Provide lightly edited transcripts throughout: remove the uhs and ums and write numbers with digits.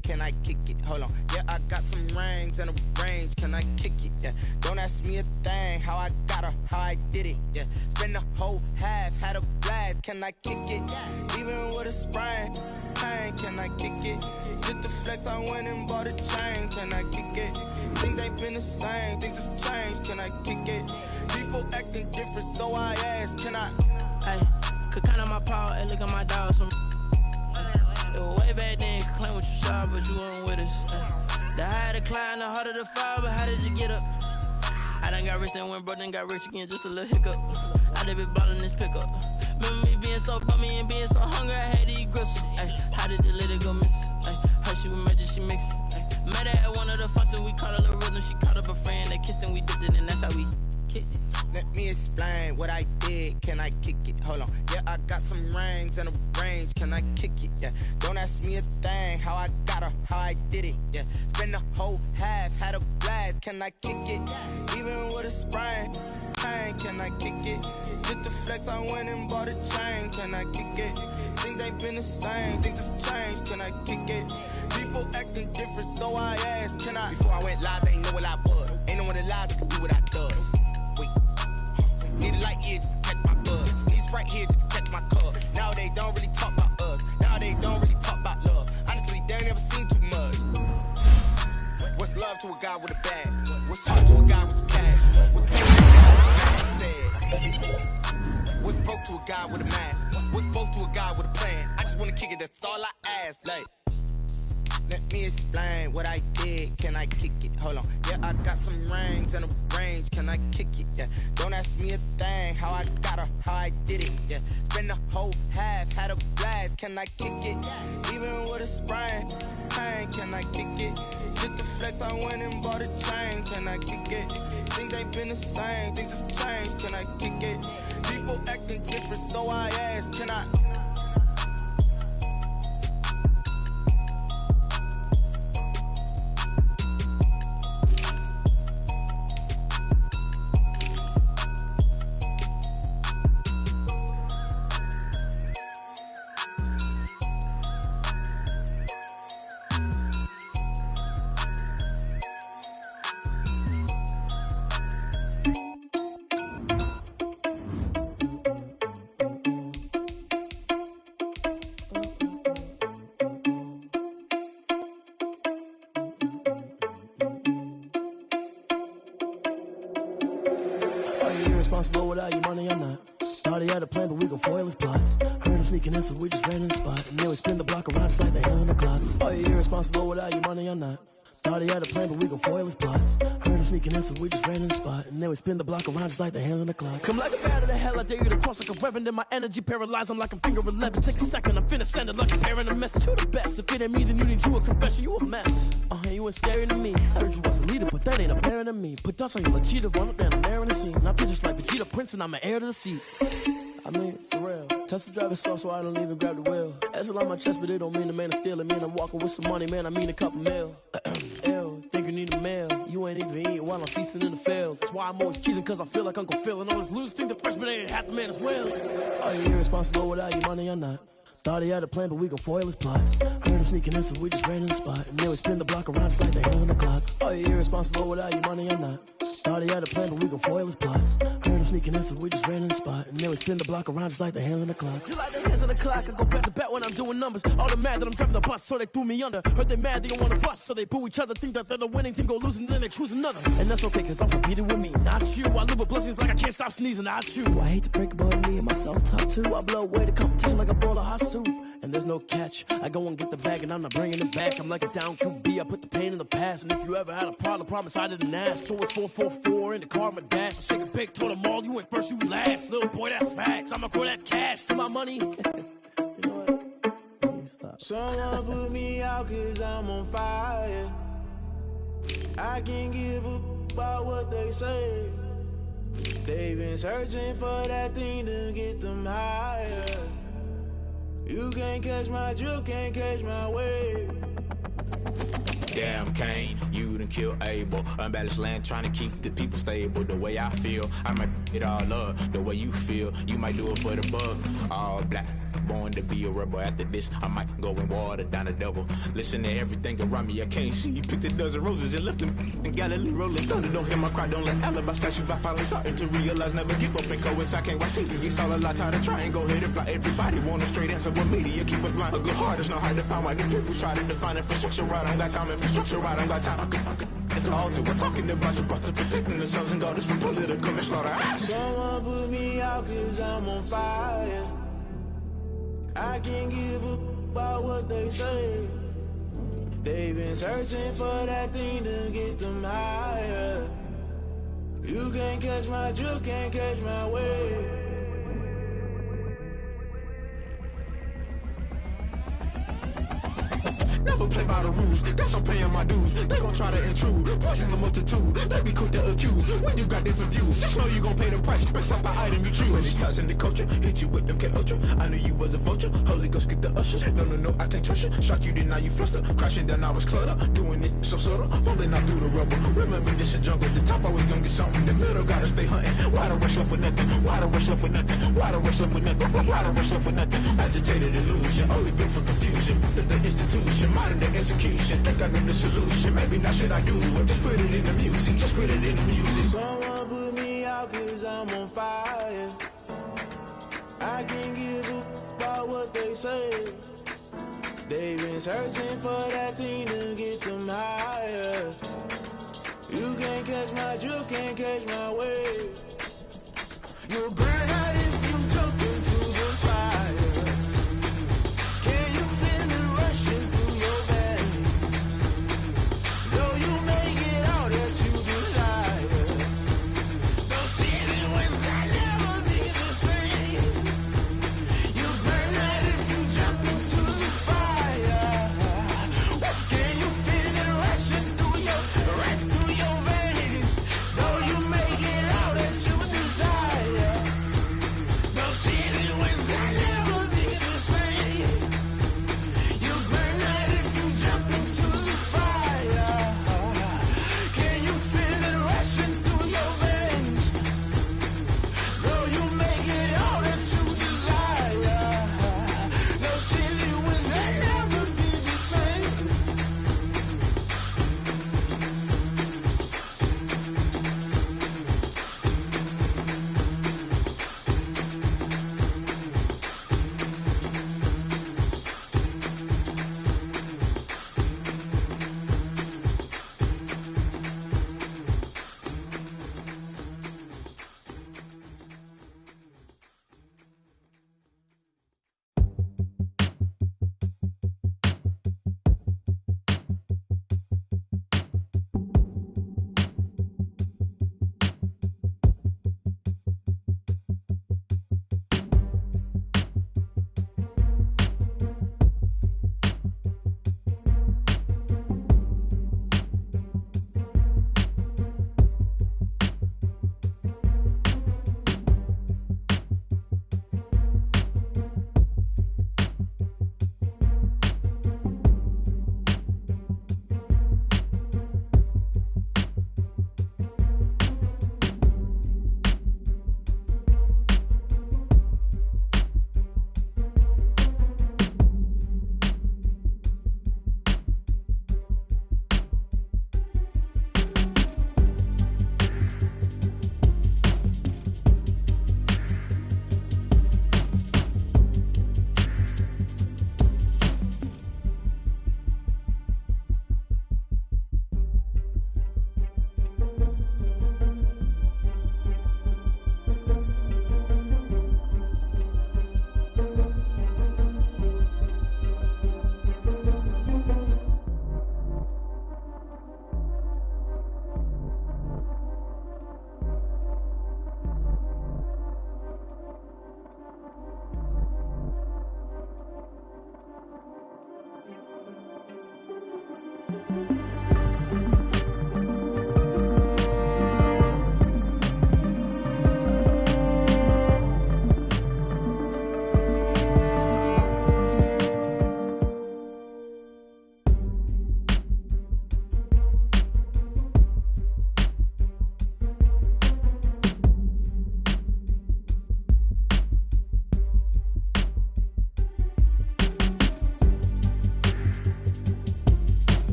did, can I kick it? Hold on, yeah, I got some rings and a range, can I kick it? Yeah, don't ask me a thing, how I got her, how I did it. Yeah, spend the whole half, had a blast, can I kick it? Even with a sprain, pain, can I kick it? Just the flex, I went and bought a chain, can I kick it? Things ain't been the same, things have changed, can I kick it? People acting different, so I ask, can I? Hey, could count on my power, and look at my dogs from. It was way back then, could claim what you saw, but you weren't with us. The higher the climb, the harder the fall, but how did you get up? I done got rich and went broke, then got rich again, just a little hiccup. I done been ballin' this pickup. Remember me being so bummy and being so hungry, I had to eat gristle. Ay, how did you let it go miss? Ay, her she was magic, she mixed. Met her at one of the functions, we caught a little rhythm, she caught up a friend, they kissed and we dipped it, and that's how we kicked it. Let me explain what I did, can I kick it? Hold on, yeah, I got some rings and a range, can I kick it? Yeah, don't ask me a thing, how I got her, how I did it. Yeah, spend the whole half, had a blast, can I kick it? Even with a sprain, pain, can I kick it? Just the flex, I went and bought a chain, can I kick it? Things ain't been the same, things have changed, can I kick it? People acting different, so I asked, can I? Before I went live, they ain't know what I was. Ain't no one alive that could do what I does. Wait, need a light here just to catch my buzz. Need Sprite here just to catch my cup. Now they don't really talk about us. Now they don't really talk about love. Honestly, they ain't never seen too much. What's love to a guy with a bag? What's heart to a guy with some cash? What's pain to a guy with a said? What's broke to a guy with a mask? What's both to a guy with a plan? I just wanna kick it, that's all I ask. Like, let me explain what I did, can I kick it? Hold on, yeah, I got some rings and a range, can I kick it? Yeah, don't ask me a thing, how I got her, how I did it. Yeah, spend the whole half, had a blast, can I kick it? Even with a sprain, pain, can I kick it? Just the flex, I went and bought a chain, can I kick it? Things ain't been the same, things have changed, can I kick it? People acting different, so I ask, can I? Irresponsible without your money, I'm not. Thought he had a plan, but we gon' foil his plot. Heard him sneaking in, so we just ran in the spot. And then we spin the block around just like the hands on the clock. Are you irresponsible without your money, I'm not. Thought he had a plan, but we gon' foil his plot. Heard him sneaking in, so we just ran in the spot. And then we spin the block around just like the hands on the clock. Come like a bat of the hell, I dare you to cross like a reverend. In my energy paralyzed, I'm like I'm finger 11. Take a second, I'm finna send it like a parent a message. You the best, if it ain't me, then you need you a confession. You a mess, you ain't scary to me. Heard you was a leader, but that ain't apparent to me. Put dust on you like cheetah, run up down the air in the scene. I feel just like Vegeta Prince, and I'm an heir to the seat. I mean, for real. Touch the driver's soft, so I don't even grab the wheel. That's on my chest, but it don't mean the man is stealing. Man, I'm walking with some money, man, I mean a couple mil. Ew, think you need a meal. You ain't even eating while I'm feasting in the field. That's why I'm always cheesing, cause I feel like Uncle Phil. And all those losers think the freshman ain't half the man as well. Are you irresponsible without your money or not? Thought he had a plan, but we gon' foil his plot. Heard him sneaking in, so we just ran in the spot. And then we spin the block around just like the hands on the clock. Are you irresponsible without your money or not? Thought he had a plan, but we gon' foil his plot. Heard him sneaking in, so we just ran in the spot. And then we spin the block around just like the hands on the clock. Just like the hands on the clock, I go back to back when I'm doing numbers. All the mad that I'm driving the bus, so they threw me under. Heard they mad, they don't wanna bust, so they boo each other. Think that they're the winning team, go losing, then they choose another. And that's okay, cause I'm competing with me, not you. I live with blessings like I can't stop sneezing, not you. I hate to break it, but me and myself top two. I blow away the competition like a bowl of hot soup. And there's no catch, I go and get the bag and I'm not bringing it back. I'm like a down QB, I put the pain in the past. And if you ever had a problem, promise I didn't ask. So it's 444 in the car, my dash. I shake a big, told them all, you went first, you last. Little boy, that's facts, I'ma throw that cash to my money. You know what? Stop. Someone put me out cause I'm on fire. I can't give a about what they say. They've been searching for that thing to get them higher. You can't catch my drift, can't catch my wave. Damn Kane, you done killed Abel. Unbalanced land, trying to keep the people stable. The way I feel, I might it all up. The way you feel, you might do it for the buck. All black, born to be a rebel. After this, I might go and water down the devil. Listen to everything around me, I can't see. You picked a dozen roses and left them in Galilee rolling thunder. Don't hear my cry, don't let alibis pass you. I finally starting to realize, never give up and coincide. Can't watch TV, it's all a lot. Tired of trying, go ahead and fly. Everybody want a straight answer, what media keep us blind. A good heart is not hard to find. Why the people try to define infrastructure right? I don't got time, infrastructure right, I don't got time. It's all to we're talking about you, brought to protecting the sons and daughters from political manslaughter. Someone put me out cause I'm on fire. I can't give up about what they say. They've been searching for that thing to get them higher. You can't catch my drift, can't catch my wave. Never play by the rules, guess I'm paying my dues. They gon' try to intrude, poison the multitude. They be quick to accuse, when you got different views. Just know you gon' pay the price, based off the item you choose. Many ties in the culture, hit you with them K-Ultra. I knew you was a vulture, Holy Ghost get the ushers. No, I can't trust you. Shock you, then now you fluster. Crashing down, I was cluttered. Doing this so subtle, fumbling out through the rubble. Remember this in jungle, the top always gonna get something. The middle gotta stay hunting. Why the rush left for nothing? Why the rush left for nothing? Why the rush left for nothing? Why the rush left for nothing? Agitated illusion, only built for confusion. The institution, modern day execution. Think I know the solution, maybe not should I do it. Just put it in the music, just put it in the music. Someone put me out cause I'm on fire. I can't give up about what they say. They've been searching for that thing to get them higher. You can't catch my drift, can't catch my wave. You'll burn out if you jump into the fire. Can you feel it rushing through your veins? Though you may get all that you desire, those city winds that never be the same. You burn out if you jump into the fire. Can you feel it rushing through your veins? Though you may get all that you desire.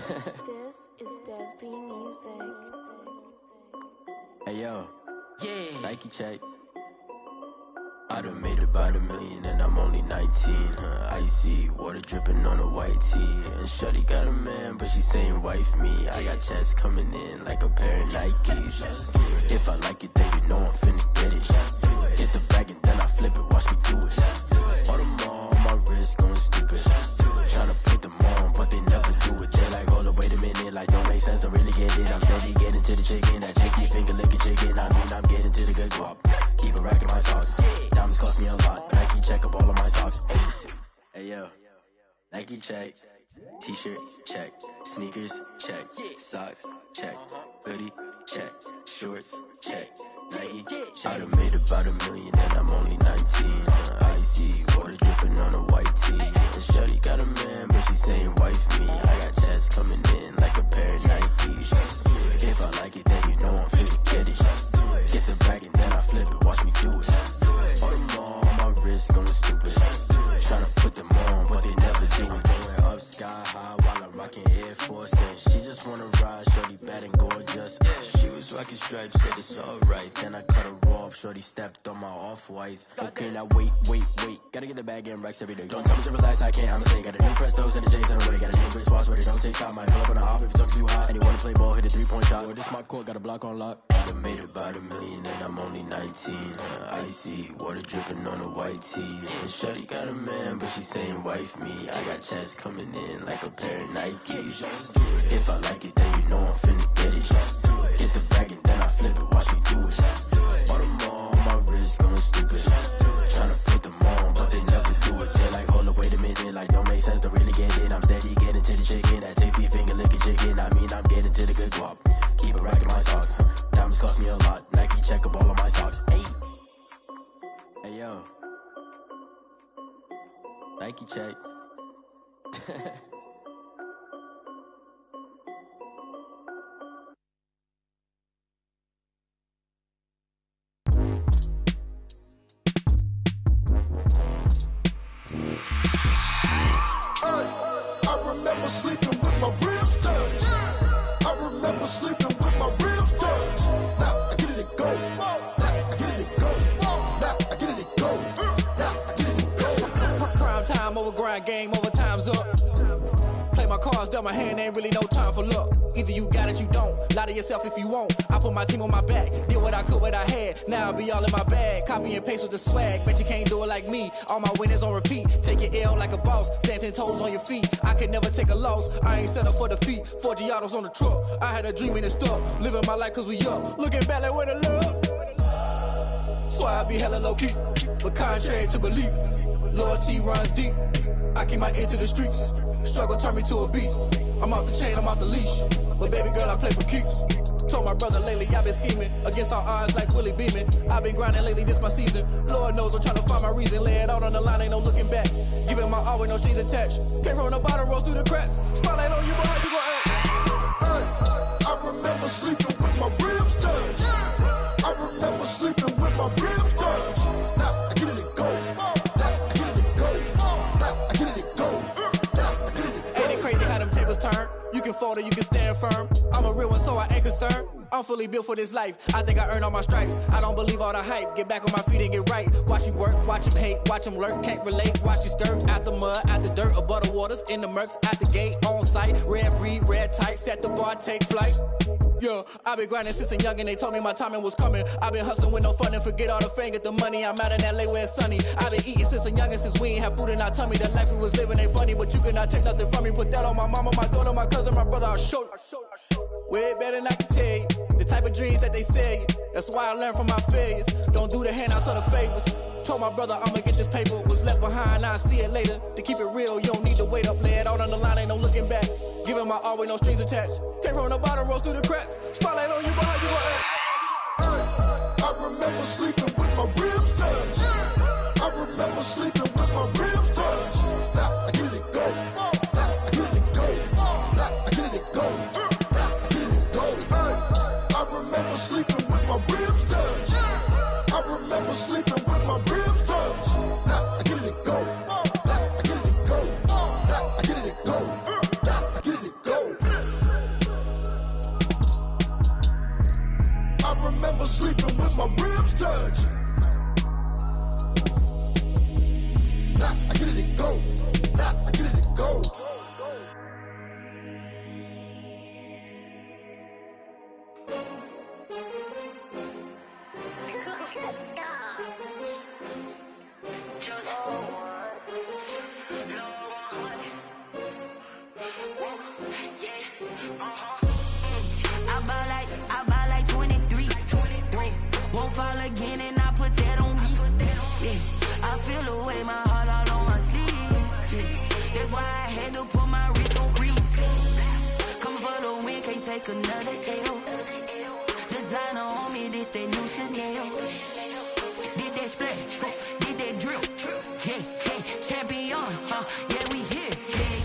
This is Dev B Music. Hey yo, Yeah. Nike check. I done made about $1 million and I'm only 19. Icy water dripping on a white tee. And shorty got a man, but she saying wife me. I got checks coming in like a pair of Nikes. If I like it, then you know I'm finna get it. Hit the bag and then I flip it, watch me do it. All them on my wrist going stupid. Tryna put them on, but they never do it. They like, hold up, wait a minute, like don't make sense, don't really get it. I'm steady getting to the chicken, that chicky finger licking chicken. I mean, I'm getting to the good guap. Keep a rack in my socks. Diamonds cost me a lot. Nike check up all of my socks. Hey yo, Nike check. T-shirt check. Sneakers check. Socks check. Hoodie check. Shorts check. Nike. I done made about $1 million and I'm only 19. Icy water dripping on a white tee. And shorty got a man, but she saying wife me. I got checks coming in like a pair of Nikes. If I like it, then you know I'm finna get it. Get the bag and then I flip it, watch me do it. All them on my wrist going stupid. Tryna put them on, but they never do it. Going up sky high while I'm rocking Air Force. And she just wanna ride, shorty bad and gorgeous. She was rocking stripes, said it's alright. Then I cut her off, shorty stepped on my off-whites. Okay, now wait. Gotta get the bag and racks every day. Don't tell me to relax, I can't, I'ma say. Got a new Prestos and the J's on the way. Got a new British watch, but it don't take time. Might pull up on a hop if it's talking too hot. And you wanna play ball, hit a 3-point shot. Or this my court, got a block on lock. I done made about $1 million and I'm only 19. Icy water dripping on a white tee. And shorty got a man, but she saying wife me. I got checks coming in like a pair of Nikes. If I like it, then you know I'm finna get it. Hit the bag and then I flip it, watch me do it. All them on my wrist going stupid. Tryna put them on, but they never do it. They like, hold up, wait a minute, like don't make sense, don't really get it. I'm steady getting to the chicken, that tasty finger licking chicken. I mean, I'm getting to the good guap. Keep a rack in my socks. Diamonds cost me a lot. Nike check up all of my socks. Hey yo, Nike check. I remember sleeping with my ribs touched. I remember sleeping with my ribs touched. Now I get it and go. Now I get it and go. Now I get it and go. Now I get it and go. Prime time over grind game, over time's up. Play my cards, dealt my hand, ain't really no time for luck. Either you got it, you don't. Lie to yourself if you won't. I put my team on my back, did what I could, what I had. Now I be all in my bag, copy and paste with the swag. Bet you can't do it like me. All my winners on repeat. Take your L like a boss, stand 10 toes on your feet. I can never take a loss. I ain't set up for defeat. 4 Giottos on the truck. I had a dream and it stuck. Living my life cause we up. Looking back like where the love. So I be hella low key, but contrary to belief, loyalty runs deep. I keep my ear to the streets. Struggle turned me to a beast. I'm off the chain, I'm off the leash. But baby girl, I play for keeps. Told my brother lately, I've been scheming against all odds like Willie Beeman. I've been grinding lately, this my season. Lord knows I'm trying to find my reason. Lay it out on the line, ain't no looking back. Giving my all with no strings attached. Came from the bottom, rose through the cracks. Spotlight on you, but how you gon' act? I remember sleeping with my ribs touched. I remember sleeping with my ribs touched. Now I get it and go. Now I get it and go. Now I get it and go. Now I get it and go. Ain't it crazy how them tables turn? You can fold or you can stand firm. I'm a real one, so I ain't concerned. I'm fully built for this life. I think I earned all my stripes. I don't believe all the hype. Get back on my feet and get right. Watch you work, watch him hate, watch him lurk. Can't relate, watch you skirt. Out the mud, out the dirt, above the waters, in the murks, out the gate, on site. Red breed, red tight, set the bar, take flight. Yeah, I been grinding since a young and they told me my timing was coming. I been hustling with no fun and forget all the fame, get the money. I'm out in LA where it's sunny. I been eating since a young and since we ain't have food in our tummy. The life we was living ain't funny, but you cannot take nothing from me. Put that on my mama, my daughter, my cousin, my brother, I'll show you. Way better than I can tell you. The type of dreams that they sell you. That's why I learned from my failures. Don't do the handouts or the favors. Told my brother I'ma get this paper. Was left behind, I'll see it later. To keep it real, you don't need to wait up. Lay it out on the line, ain't no looking back. Giving my all with no strings attached. Came from the bottom, rose through the cracks. Spotlight on you, but how you gon' act? I remember sleeping with my ribs touched. I remember sleeping with my ribs touched. Now I get it and go. Now I get it and go. Now I get it and go. Now I get it and go. I remember sleeping with my ribs touched. I remember sleeping with my ribs touched. Now I get it and go. Now I get it and go. Now I get it and go. Now I get it and go. never sleeping with my ribs touched. I get it to go. I get it to go. I buy like 23. Won't fall again and I put that on me. Yeah, I feel away my heart all on my sleeve. Yeah, that's why I had to put my wrist on freeze. Coming for the win, can't take another L. Designer on me, this that new Chanel. Did that splash, did that drill. Yeah, champion, yeah, we here.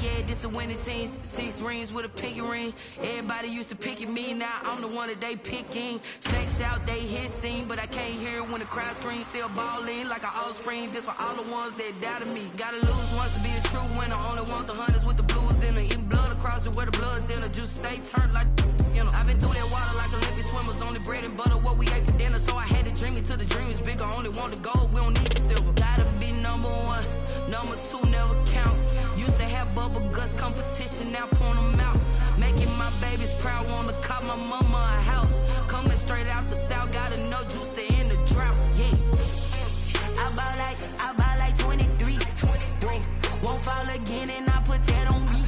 Yeah, this the winning teams. 6 rings with a pinky ring. Everybody used to pick at me, now I'm the one that they picking. Snakes out, they hissing, but I can't hear when the crowd screams. Still balling like an offspring. This for all the ones that doubted me. Gotta lose once to be a true winner. Only want the hunters with the blues in it. Eating blood across it where the blood thinner. Juice stay turned like, you know. I've been through that water like Olympic swimmers. Only bread and butter, what we ate for dinner. So I had to dream it till the dream is bigger. Only want the gold, we don't need the silver. Gotta be number 1, number 2 never count. Used to have bubble guts competition, now point them out. Making my babies proud, wanna cop my mama a house. Coming straight out the south, gotta know juice to end the drought. Yeah, I buy like 23. Won't fall again and I put that on me.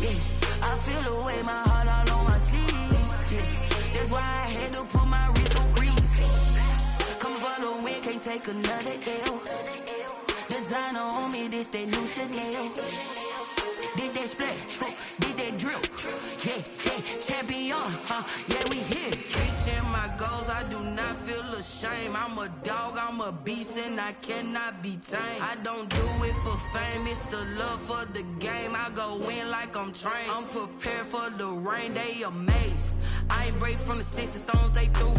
Yeah, I feel away my heart all on my sleeve. Yeah, that's why I had to put my wrist on freeze. Coming for the win, can't take another L. Designer on me, this that new Chanel. Did that splash, did that drill. Yeah, champion, yeah, we here. Reaching my goals, I do not feel ashamed. I'm a dog, I'm a beast, and I cannot be tamed. I don't do it for fame, it's the love for the game. I go in like I'm trained. I'm prepared for the rain, they amazed. I ain't break from the sticks and stones they threw.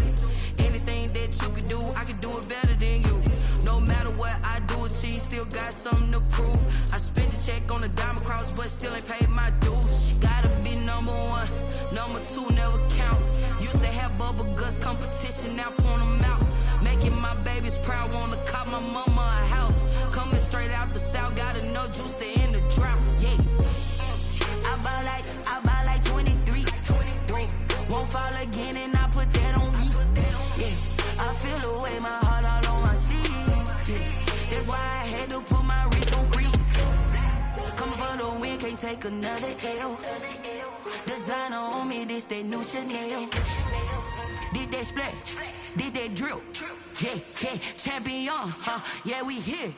Anything that you could do, I could do it better than you. No matter what I do, achieve, still got something to prove. I spent the check on the diamond cross, but still ain't paid my dues. Gotta be number 1, number 2 never count. Used to have bubble guts competition, now point them out. Making my babies proud, wanna cop my mama a house. Coming straight out the south, gotta know juice to end the drought. Yeah, I buy like 23. Won't fall again and I put that on me. Yeah, I feel away my heart all on my sleeve. Yeah, that's why I had to put my wrist on freeze. Coming for the win, can't take another L. Designer on me, this that new Chanel. Did that splash, did that drill. Yeah, champion, yeah, we here.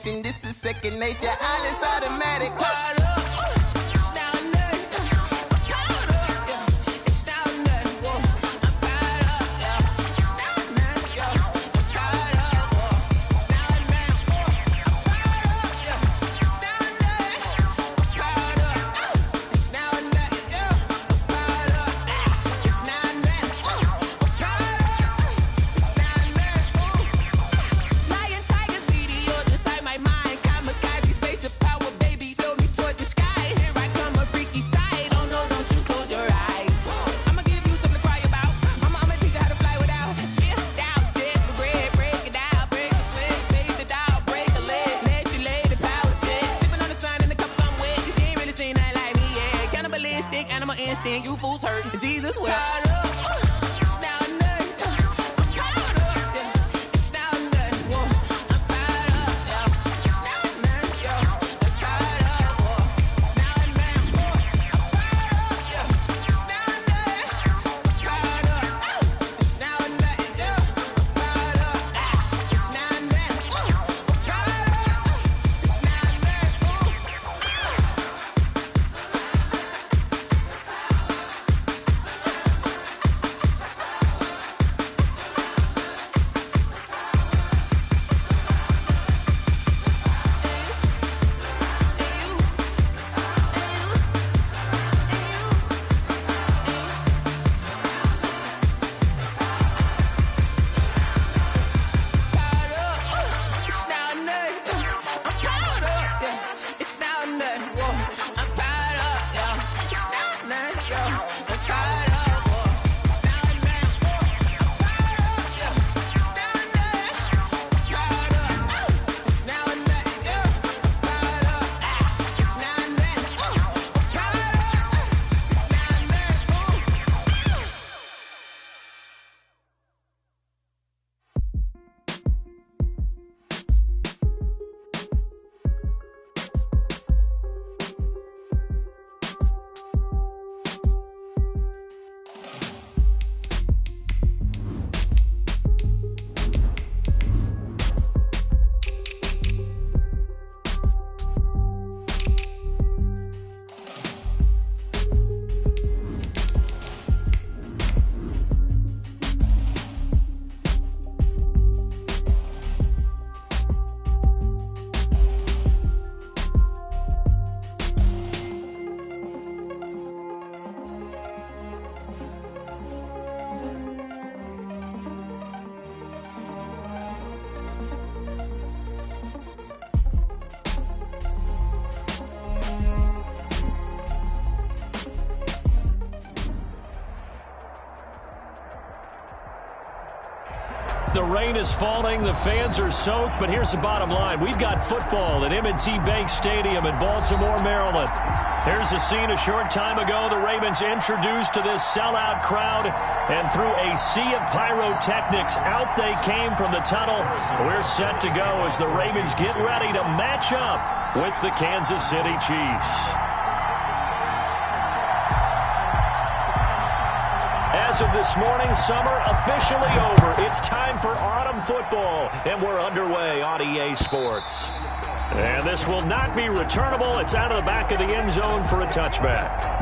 nation. This is second nature. All is automatic. You fools hurt. Jesus will. The rain is falling, the fans are soaked, but here's the bottom line. We've got football at M&T Bank Stadium in Baltimore, Maryland. Here's a scene a short time ago. The Ravens introduced to this sellout crowd, and through a sea of pyrotechnics, out they came from the tunnel. We're set to go as the Ravens get ready to match up with the Kansas City Chiefs. As of this morning, summer officially over. It's time for autumn football, and we're underway on EA Sports. And this will not be returnable. It's out of the back of the end zone for a touchback.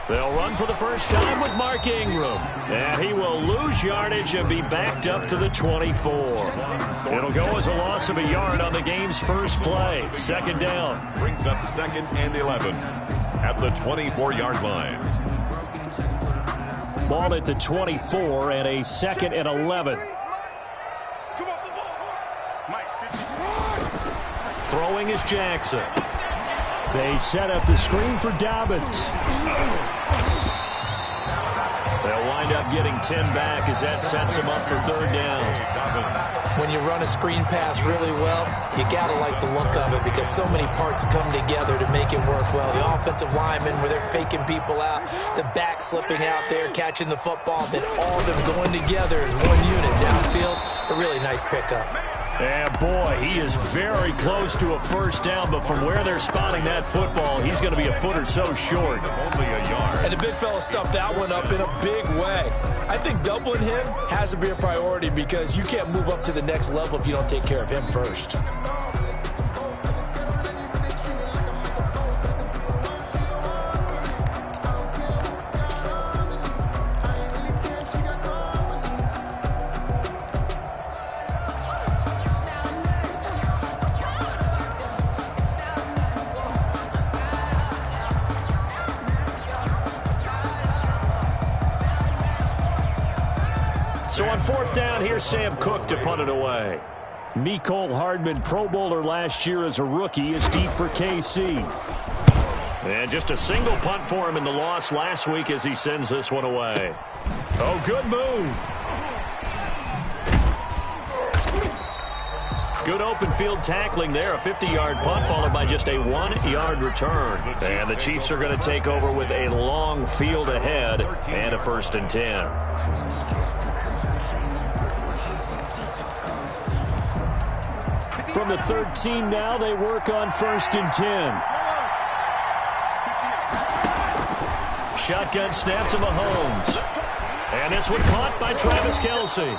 They'll run for the first time with Mark Ingram. And he will lose yardage and be backed up to the 24. It'll go as a loss of a yard on the game's first play. Second down. Brings up 2nd and 11 at the 24-yard line. Ball at the 24 and a 2nd and 11. Throwing is Jackson. They set up the screen for Dobbins. They'll wind up getting 10 back as that sets them up for third down. When you run a screen pass really well, you got to like the look of it because so many parts come together to make it work well. The offensive linemen, where they're faking people out, the back slipping out there, catching the football, then all of them going together as one unit downfield. A really nice pickup. And boy, he is very close to a first down, but from where they're spotting that football, he's going to be a foot or so short. Only a yard. And the big fella stuffed that one up in a big way. I think doubling him has to be a priority because you can't move up to the next level if you don't take care of him first. So on fourth down, here's Sam Cook to punt it away. Mecole Hardman, Pro Bowler last year as a rookie, is deep for KC. And just a single punt for him in the loss last week as he sends this one away. Oh, good move. Good open field tackling there. A 50-yard punt followed by just a 1-yard return. And the Chiefs are going to take over with a long field ahead and a 1st and 10. From the 13 now, they work on 1st and 10. Shotgun snap to Mahomes. And this one caught by Travis Kelce.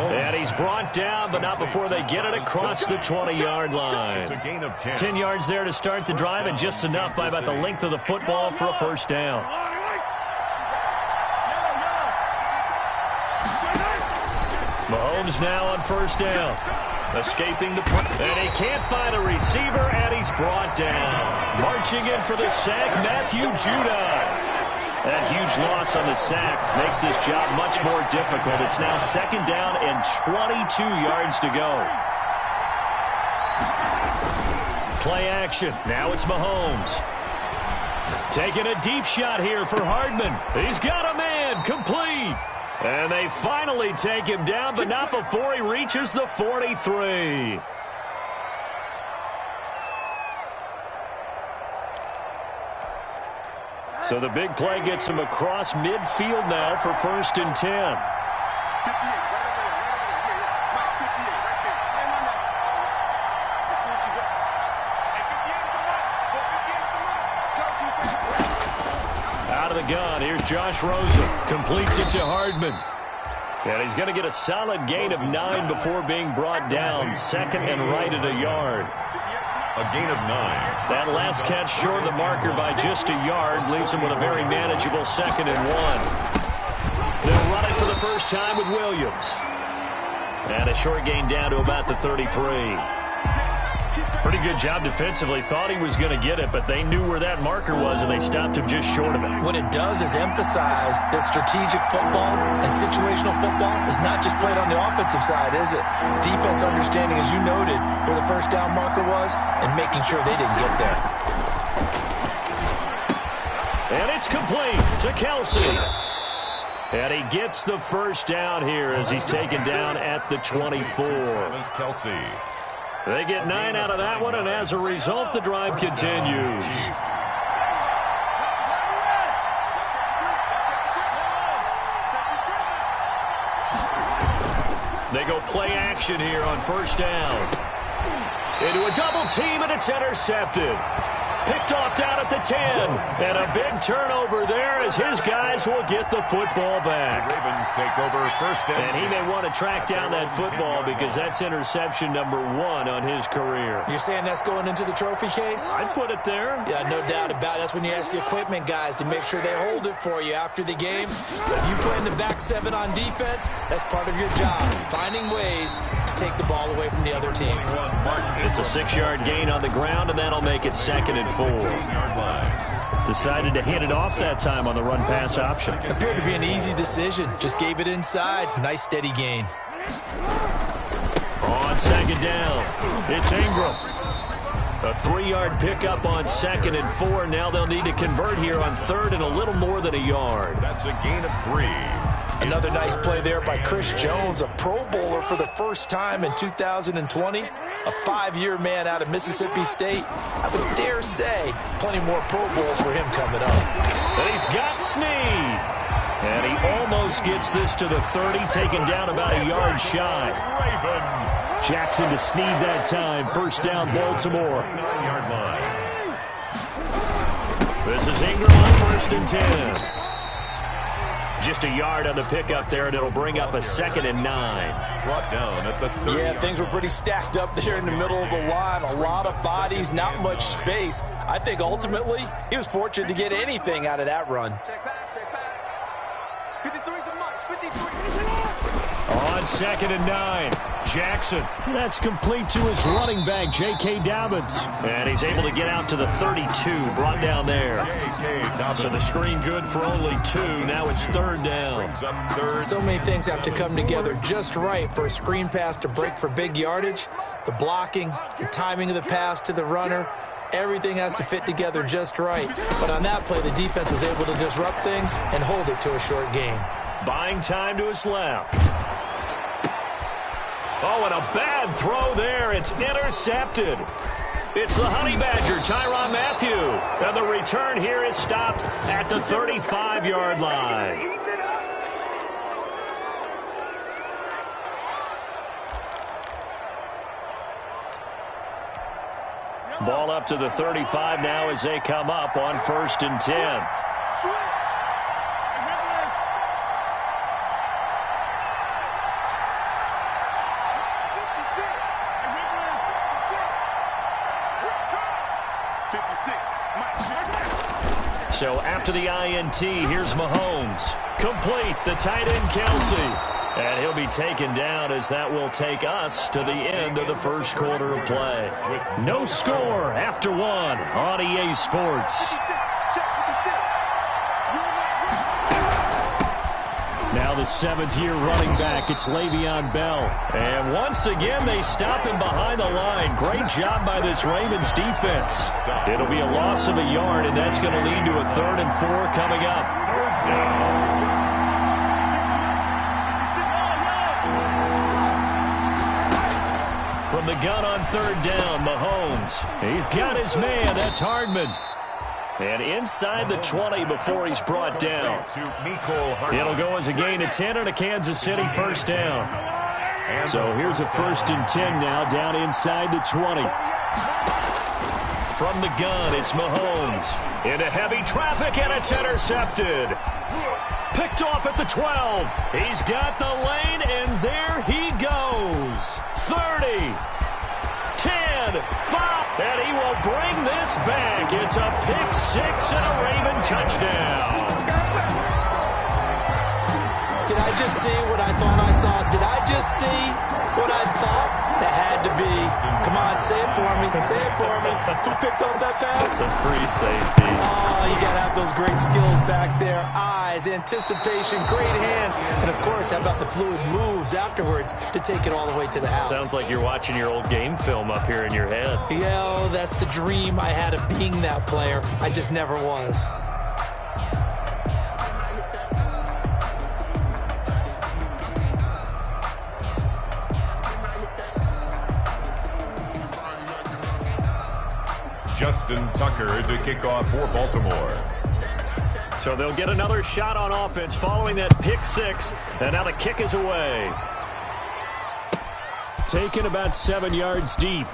And he's brought down, but not before they get it across the 20-yard line. It's a gain of 10. 10 yards there to start the drive, and just enough by about the length of the football for a first down. Mahomes now on 1st down. Escaping the punt, and he can't find a receiver, and he's brought down. Marching in for the sack, Matthew Judon. That huge loss on the sack makes this job much more difficult. It's now 2nd down and 22 yards to go. Play action. Now it's Mahomes. Taking a deep shot here for Hardman. He's got a man. Complete. And they finally take him down, but not before he reaches the 43. So the big play gets him across midfield now for 1st and 10. Out of the gun, here's Josh Rosen. Completes it to Hardman. And he's going to get a solid gain of 9 before being brought down. 2nd and right at a yard. A gain of 9. That last catch short of the marker by just a yard leaves him with a very manageable 2nd and 1. They'll run it for the first time with Williams. And a short gain down to about the 33. Pretty good job defensively. Thought he was going to get it, but they knew where that marker was, and they stopped him just short of it. What it does is emphasize that strategic football and situational football is not just played on the offensive side, is it? Defense understanding, as you noted, where the first down marker was and making sure they didn't get there. And it's complete to Kelce. And he gets the first down here as he's taken down at the 24. Kelce. They get 9 out of that one, and as a result, the drive continues. They go play action here on 1st down. Into a double team, and it's intercepted. Picked off down at the 10. And a big turnover there as his guys will get the football back. The Ravens take over 1st down. And he may want to track down that football because that's interception number 1 on his career. You're saying that's going into the trophy case? I'd put it there. Yeah, no doubt about it. That's when you ask the equipment guys to make sure they hold it for you after the game. But if you play in the back 7 on defense, that's part of your job, finding ways to take the ball away from the other team. It's a 6-yard gain on the ground, and that'll make it 2nd and 4. Decided to hand it off that time on the run-pass option. Appeared to be an easy decision. Just gave it inside. Nice steady gain. On 2nd down, it's Ingram. A 3-yard pickup on 2nd and 4. Now they'll need to convert here on 3rd and a little more than a yard. That's a gain of 3. Another nice play there by Chris Jones, a Pro Bowler for the first time in 2020. A 5-year man out of Mississippi State. I would dare say plenty more Pro Bowls for him coming up. And he's got Snead. And he almost gets this to the 30, taken down about a yard shy. Jackson to Snead that time. First down, Baltimore. 9-yard line. This is Ingram on 1st and 10. Just a yard on the pickup there, and it'll bring up a 2nd and 9. Brought down at the 30. Yeah, things were pretty stacked up there in the middle of the line. A lot of bodies, not much space. I think ultimately he was fortunate to get anything out of that run. Check back, check back. 53's the mark, 53. On 2nd and 9, Jackson. That's complete to his running back, J.K. Dobbins. And he's able to get out to the 32, brought down there. So the screen good for only 2. Now it's 3rd down. So many things have to come together just right for a screen pass to break for big yardage. The blocking, the timing of the pass to the runner, everything has to fit together just right. But on that play, the defense was able to disrupt things and hold it to a short gain. Buying time to his left. Oh, and a bad throw there. It's intercepted. It's the Honey Badger, Tyrann Mathieu. And the return here is stopped at the 35-yard line. Ball up to the 35 now as they come up on 1st and 10. So after the INT, here's Mahomes. Complete, the tight end Kelsey. And he'll be taken down as that will take us to the end of the first quarter of play. No score after 1 on EA Sports. Now the 7th-year running back, it's Le'Veon Bell. And once again, they stop him behind the line. Great job by this Ravens defense. It'll be a loss of a yard, and that's going to lead to a 3rd and 4 coming up. From the gun on 3rd down, Mahomes. He's got his man. That's Hardman. And inside the 20 before he's brought down. It'll go as a gain of 10 and a Kansas City first down. So here's a 1st and 10 now down inside the 20. From the gun, it's Mahomes. Into heavy traffic, and it's intercepted. Picked off at the 12. He's got the lane, and there he goes. 30. 10, 5, and he will bring this back. It's a pick 6 and a Raven touchdown. Did I just see what I thought I saw? Did I just see what I thought? That had to be. Come on, say it for me. Say it for me. Who picked up that pass? It's a free safety. Oh, you got to have those great skills back there. Eyes, anticipation, great hands. And, of course, how about the fluid moves afterwards to take it all the way to the house? Sounds like you're watching your old game film up here in your head. Yeah, oh, that's the dream I had of being that player. I just never was. Justin Tucker to kick off for Baltimore. So they'll get another shot on offense following that pick 6, and now the kick is away. Taken about 7 yards deep.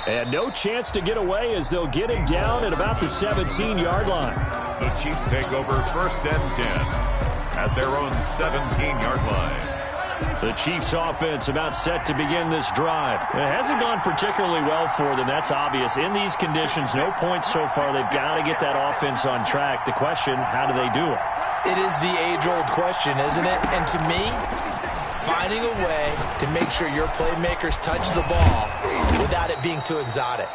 And no chance to get away as they'll get him down at about the 17-yard line. The Chiefs take over 1st and 10 at their own 17-yard line. The Chiefs offense about set to begin this drive. It hasn't gone particularly well for them, that's obvious. In these conditions, no points so far. They've got to get that offense on track. The question, how do they do it? It is the age-old question, isn't it? And to me, finding a way to make sure your playmakers touch the ball without it being too exotic.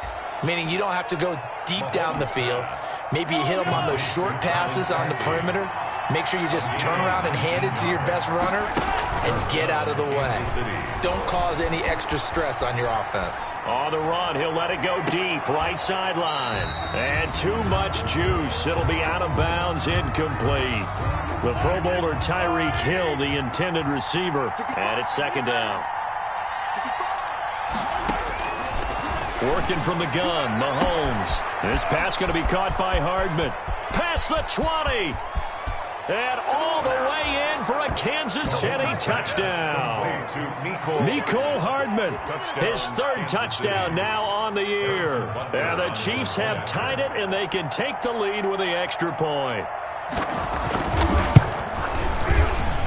Meaning you don't have to go deep down the field. Maybe you hit them on those short passes on the perimeter. Make sure you just turn around and hand it to your best runner. and get out of the way. Don't cause any extra stress on your offense. On the run, he'll let it go deep, right sideline. And too much juice. It'll be out of bounds, incomplete. The Pro Bowler Tyreek Hill, the intended receiver, and it's second down. Working from the gun, Mahomes. This pass going to be caught by Hardman. Past the 20. And all the way in for a Kansas City touchdown. Mecole Hardman, his third touchdown now on the year. And the Chiefs have tied it, and they can take the lead with the extra point.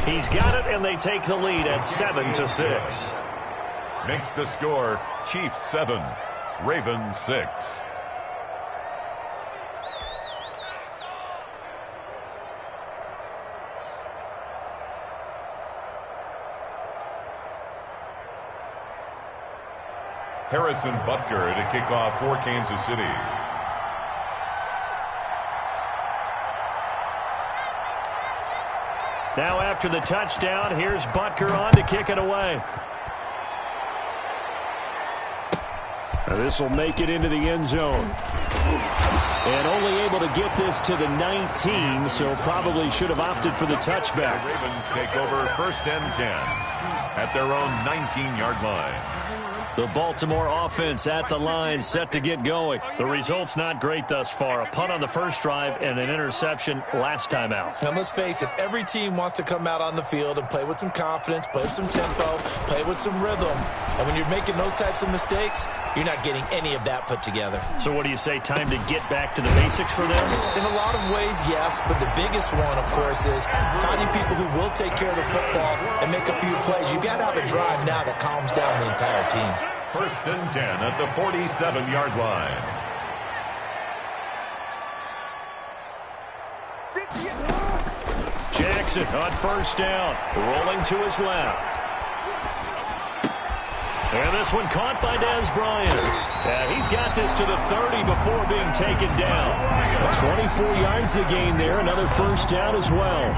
He's got it, and they take the lead at 7-6. Makes the score Chiefs 7, Ravens 6. Harrison Butker to kick off for Kansas City. Now after the touchdown, here's Butker on to kick it away. This will make it into the end zone. And only able to get this to the 19, so probably should have opted for the touchback. The Ravens take over first and 10 at their own 19-yard line. The Baltimore offense at the line, set to get going. The result's not great thus far. A punt on the first drive and an interception last time out. And let's face it, every team wants to come out on the field and play with some confidence, play with some tempo, play with some rhythm. And when you're making those types of mistakes, you're not getting any of that put together. So what do you say, time to get back to the basics for them? In a lot of ways, yes, but the biggest one, of course, is finding people who will take care of the football and make a few plays. You got to have a drive now that calms down the entire team. First and 10 at the 47-yard line. Jackson on first down, rolling to his left. And this one caught by Dez Bryant. He's got this to the 30 before being taken down. 24 yards to gain there, another first down as well.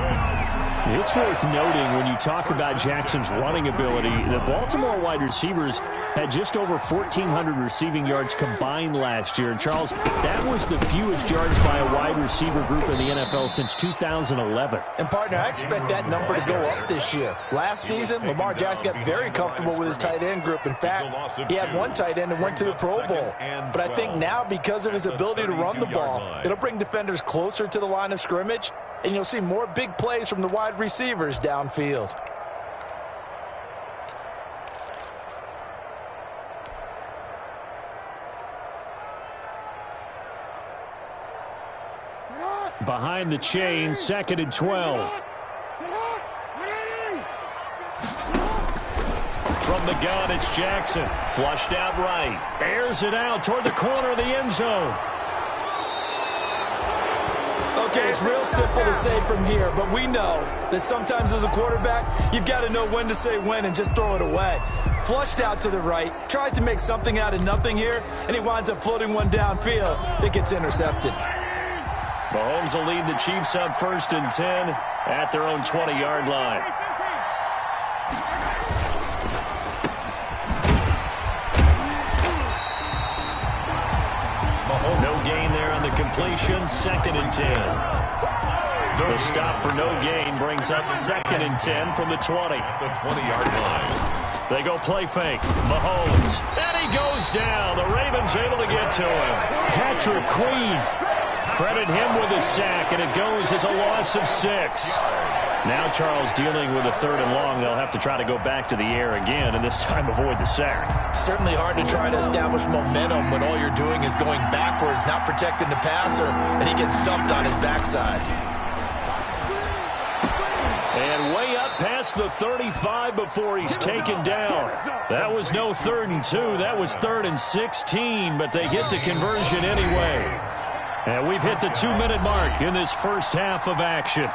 It's worth noting when you talk about Jackson's running ability, the Baltimore wide receivers had just over 1,400 receiving yards combined last year. And Charles, that was the fewest yards by a wide receiver group in the NFL since 2011. And partner, I expect that number to go up this year. Last season, Lamar Jackson got very comfortable with his tight end group. In fact, he had one tight end and went to the Pro Bowl. But I think now, because of his ability to run the ball, it'll bring defenders closer to the line of scrimmage, and you'll see more big plays from the wide receivers downfield. Behind the chain, second and 12. From the gun, it's Jackson. Flushed out right. Airs it out toward the corner of the end zone. Okay, it's real simple to say from here, but we know that sometimes as a quarterback, you've got to know when to say when and just throw it away. Flushed out to the right, tries to make something out of nothing here, and he winds up floating one downfield that gets intercepted. Mahomes will lead the Chiefs up first and 10 at their own 20-yard line. No gain there on the completion, second and 10. The stop for no gain brings up second and 10 from the 20. The 20-yard line. They go play fake. Mahomes. And he goes down. The Ravens able to get to him. Patrick Queen. Credit him with a sack, and it goes as a loss of 6. Now Charles dealing with a third and long. They'll have to try to go back to the air again, and this time avoid the sack. Certainly hard to try to establish momentum when all you're doing is going backwards, not protecting the passer, and he gets dumped on his backside. And way up past the 35 before he's taken down. That was no 3rd and 2. That was 3rd and 16, but they get the conversion anyway. And we've hit the 2-minute mark in this first half of action.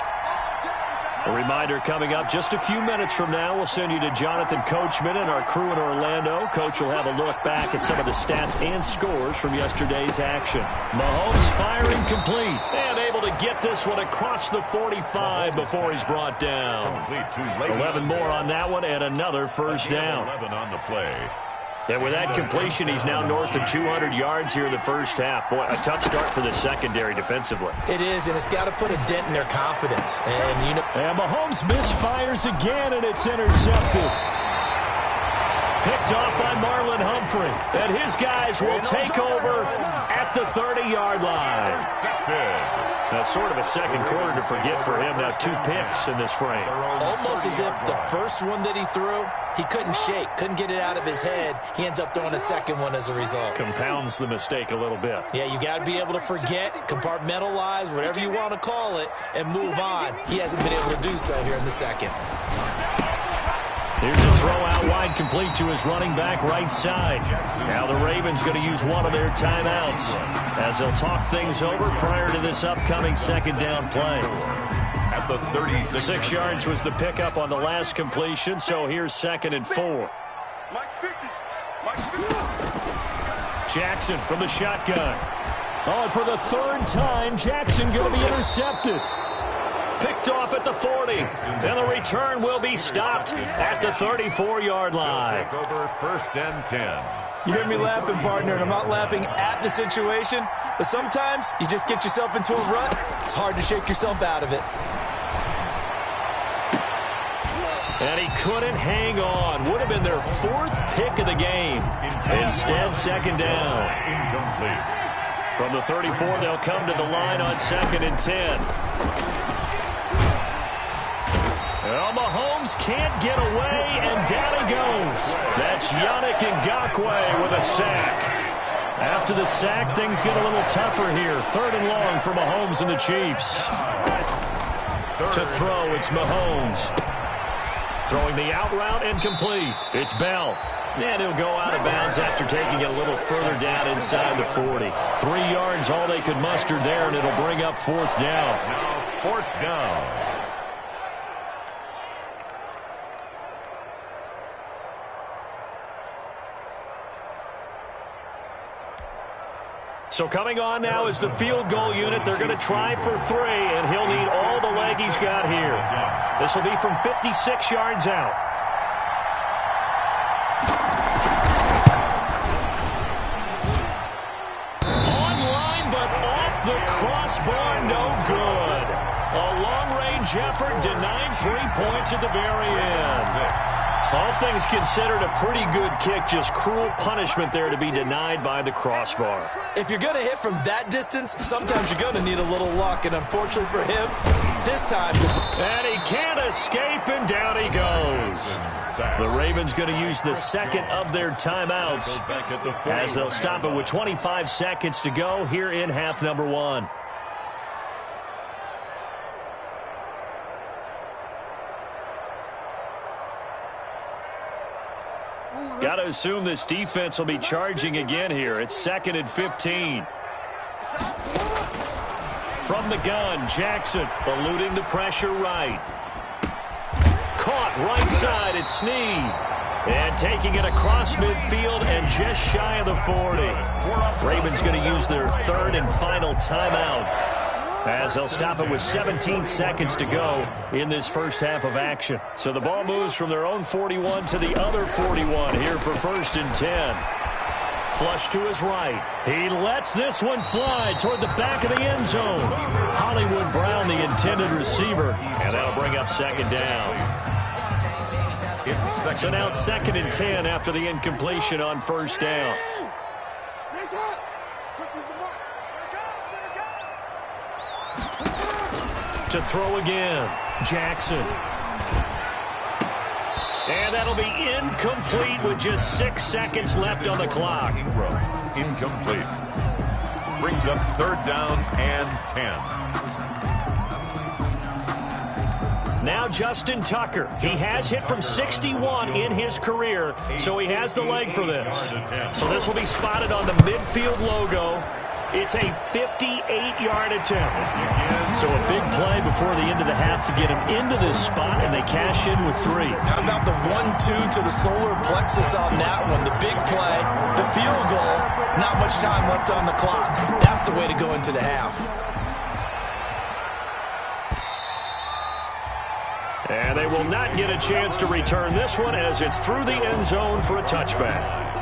A reminder coming up just a few minutes from now. We'll send you to Jonathan Coachman and our crew in Orlando. Coach will have a look back at some of the stats and scores from yesterday's action. Mahomes firing complete and able to get this one across the 45 before he's brought down. 11 more on that one and another first down. 11 on the play. And with that completion, he's now north of 200 yards here in the first half. Boy, a tough start for the secondary defensively. It is, and it's got to put a dent in their confidence. And Mahomes misfires again, and it's intercepted. Picked off by Marlon Humphrey. And his guys will take over at the 30-yard line. That's sort of a second quarter to forget for him. Now 2 picks in this frame. Almost as if the first one that he threw, he couldn't shake, couldn't get it out of his head. He ends up throwing a second one as a result. Compounds the mistake a little bit. Yeah, you got to be able to forget, compartmentalize, whatever you want to call it, and move on. He hasn't been able to do so here in the second. Here's a throw out wide complete to his running back right side. Now the Ravens going to use one of their timeouts as they'll talk things over prior to this upcoming second down play. At the 36. 6 yards was the pickup on the last completion, so here's 2nd and 4. Jackson from the shotgun. Oh, and for the 3rd time, Jackson going to be intercepted. Picked off at the 40, and the return will be stopped at the 34-yard line. Take over 1st and 10. You hear me laughing, partner, and I'm not laughing at the situation, but sometimes you just get yourself into a rut. It's hard to shake yourself out of it. And he couldn't hang on. Would have been their 4th pick of the game. Instead, 2nd down. Incomplete. From the 34, they'll come to the line on 2nd and 10. Well, Mahomes can't get away, and down he goes. That's Yannick Ngakoue with a sack. After the sack, things get a little tougher here. 3rd and long for Mahomes and the Chiefs. To throw, it's Mahomes. Throwing the out route incomplete. It's Bell. And he'll go out of bounds after taking it a little further down inside the 40. 3 yards, all they could muster there, and it'll bring up 4th down. Now 4th down. So coming on now is the field goal unit. They're going to try for 3, and he'll need all the leg he's got here. This will be from 56 yards out. Online, but off the crossbar, no good. A long-range effort denied 3 points at the very end. All things considered, a pretty good kick, just cruel punishment there to be denied by the crossbar. If you're going to hit from that distance, sometimes you're going to need a little luck, and unfortunately for him, this time... And he can't escape, and down he goes. The Ravens going to use the 2nd of their timeouts as they'll stop it with 25 seconds to go here in half number 1. Got to assume this defense will be charging again here. It's 2nd and 15. From the gun, Jackson eluding the pressure right. Caught right side, it's Snead. And taking it across midfield and just shy of the 40. Ravens going to use their 3rd and final timeout as they'll stop it with 17 seconds to go in this first half of action. So the ball moves from their own 41 to the other 41 here for 1st and 10. Flush to his right. He lets this one fly toward the back of the end zone. Hollywood Brown, the intended receiver, and that'll bring up 2nd down. So now 2nd and 10 after the incompletion on 1st down. To throw again, Jackson. And that'll be incomplete with just 6 seconds left on the clock. Incomplete. Brings up 3rd down and 10. Now Justin Tucker. He has hit from 61 in his career, so he has the leg for this. So this will be spotted on the midfield logo. It's a 58-yard attempt. So a big play before the end of the half to get him into this spot, and they cash in with 3. How about the 1-2 to the solar plexus on that one? The big play, the field goal, not much time left on the clock. That's the way to go into the half. And they will not get a chance to return this one as it's through the end zone for a touchback.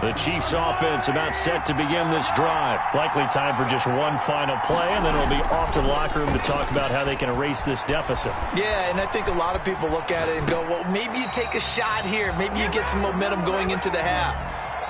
The Chiefs offense about set to begin this drive. Likely time for just one final play, and then it'll be off to the locker room to talk about how they can erase this deficit. Yeah, and I think a lot of people look at it and go, well, maybe you take a shot here. Maybe you get some momentum going into the half.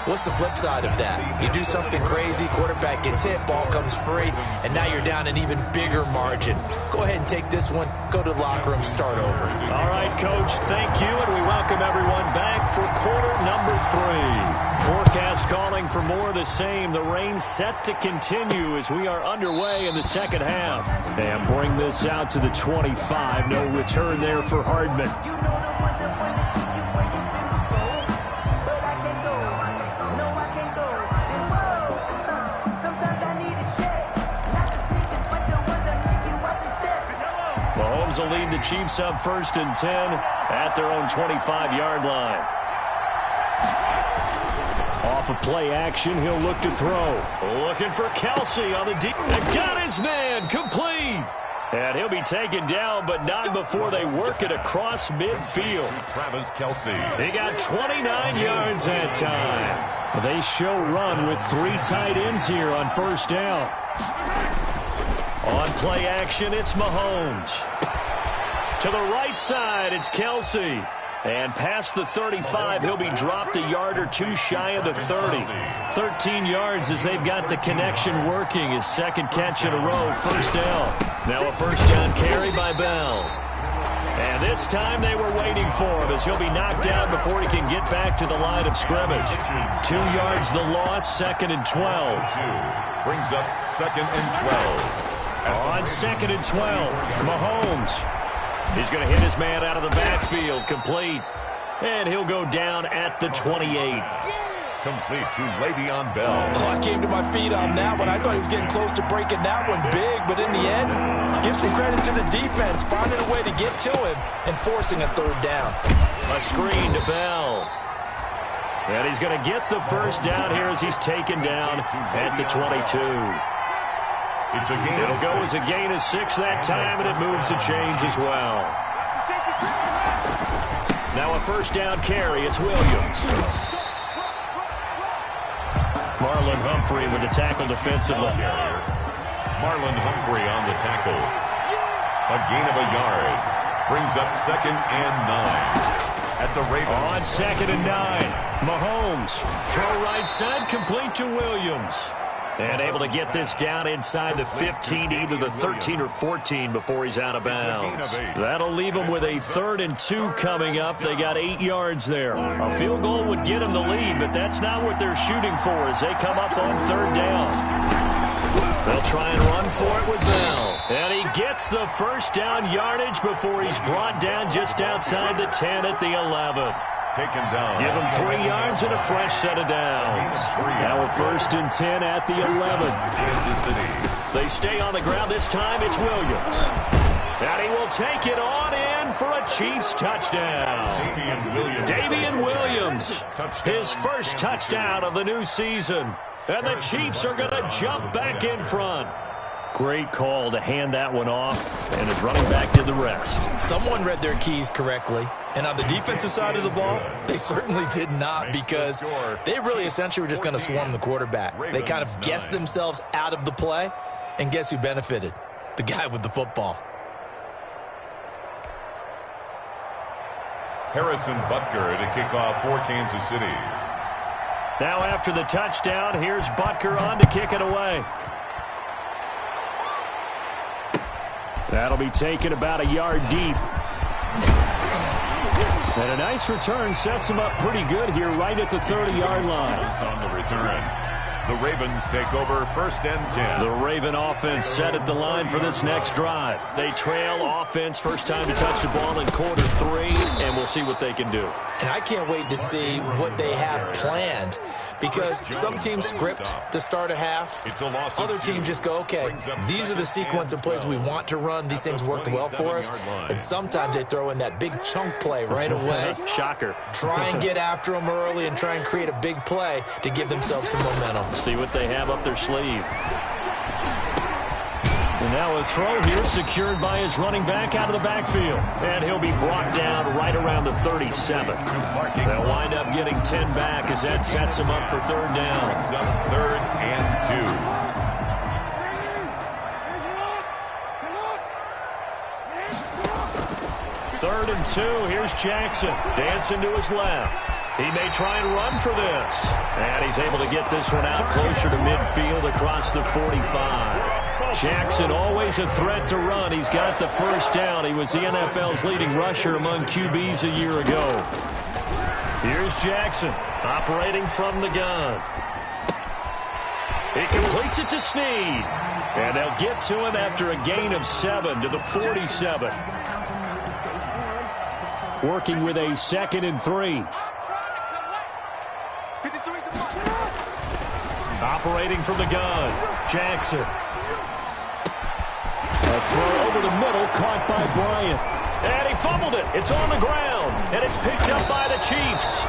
What's the flip side of that? You do something crazy, quarterback gets hit, ball comes free, and now you're down an even bigger margin. Go ahead and take this one, go to the locker room, start over. All right, Coach, thank you, and we welcome everyone back for quarter number 3. Forecast calling for more of the same. The rain set to continue as we are underway in the second half. And bring this out to the 25. No return there for Hardman. Mahomes will lead the Chiefs up 1st and 10 at their own 25-yard line. Off of play action, he'll look to throw. Looking for Kelsey on the deep. Got his man, complete. And he'll be taken down, but not before they work it across midfield. Travis Kelsey. He got 29 yards that time. They show run with 3 tight ends here on 1st down. On play action, it's Mahomes. To the right side, it's Kelsey. And past the 35, he'll be dropped a yard or 2 shy of the 30. 13 yards as they've got the connection working. His 2nd catch in a row, 1st down. Now a 1st down carry by Bell. And this time they were waiting for him as he'll be knocked down before he can get back to the line of scrimmage. 2 yards the loss, 2nd and 12. Brings up 2nd and 12. On 2nd and 12, Mahomes. He's going to hit his man out of the backfield, complete. And he'll go down at the 28. Complete to Le'Veon Bell. Oh, I came to my feet on that one. I thought he was getting close to breaking that one big, but in the end, give some credit to the defense, finding a way to get to him and forcing a 3rd down. A screen to Bell. And he's going to get the 1st down here as he's taken down at the 22. It's a gain. It'll go as a gain of 6 that time, and it moves the chains as well. Now a 1st down carry. It's Williams. Marlon Humphrey with the tackle defensively. Marlon Humphrey on the tackle. A gain of a yard. Brings up 2nd and 9. At the Ravens. On 2nd and 9. Mahomes. Throw right side, complete to Williams. And able to get this down inside the 15 to either the 13 or 14 before he's out of bounds. That'll leave him with a 3rd and 2 coming up. They got 8 yards there. A field goal would get him the lead, but that's not what they're shooting for as they come up on 3rd down. They'll try and run for it with Bell. And he gets the 1st down yardage before he's brought down just outside the 10 at the 11. Taken down. Give him 3 yards and a fresh set of downs. Now a 1st and 10 at the 11. Kansas City. They stay on the ground. This time it's Williams. And he will take it on in for a Chiefs touchdown. Davian Williams. His 1st touchdown of the new season. And the Chiefs are going to jump back in front. Great call to hand that one off, and his running back did the rest. Someone read their keys correctly, and on the defensive side of the ball, they certainly did not, because they really essentially were just going to swarm the quarterback. They kind of guessed themselves out of the play, and guess who benefited? The guy with the football. Harrison Butker to kick off for Kansas City. Now after the touchdown, here's Butker on to kick it away. That'll be taken about a yard deep. And a nice return sets him up pretty good here right at the 30-yard line. On the return, the Ravens take over 1st and 10. The Raven offense set at the line for this next drive. They trail offense, first time to touch the ball in quarter 3, and will we'll see what they can do. And I can't wait to see what they have planned, because some teams script to start a half. Other teams just go, okay, these are the sequence of plays we want to run. These things worked well for us. And sometimes they throw in that big chunk play right away. Shocker. Try and get after them early and try and create a big play to give themselves some momentum. See what they have up their sleeve. And now a throw here secured by his running back out of the backfield. And he'll be brought down right around the 37. They'll wind up getting 10 back as that sets him up for third down. Third and 2. Third and 2. Here's Jackson dancing to his left. He may try and run for this. And he's able to get this one out closer to midfield across the 45. Jackson always a threat to run. He's got the first down. He was the NFL's leading rusher among QBs a year ago. Here's Jackson operating from the gun. He completes it to Snead. And they'll get to him after a gain of 7 to the 47. Working with a 2nd and 3. Operating from the gun, Jackson. A throw over the middle, caught by Bryant. And he fumbled it. It's on the ground, and it's picked up by the Chiefs.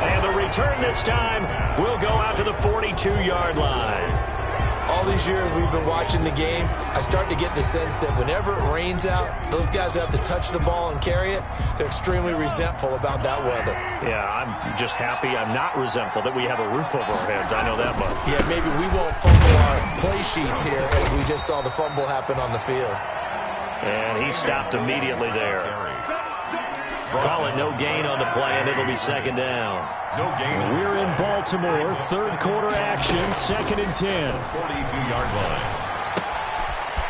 And the return this time will go out to the 42-yard line. All these years we've been watching the game, I start to get the sense that whenever it rains out, those guys who have to touch the ball and carry it, they're extremely resentful about that weather. Yeah, I'm just happy I'm not resentful that we have a roof over our heads. I know that much. Yeah, maybe we won't fumble our play sheets here as we just saw the fumble happen on the field. And he stopped immediately there. Call it no gain on the play, and it'll be 2nd down. No gain. We're in Baltimore, 3rd quarter action, 2nd and 10. 42-yard line.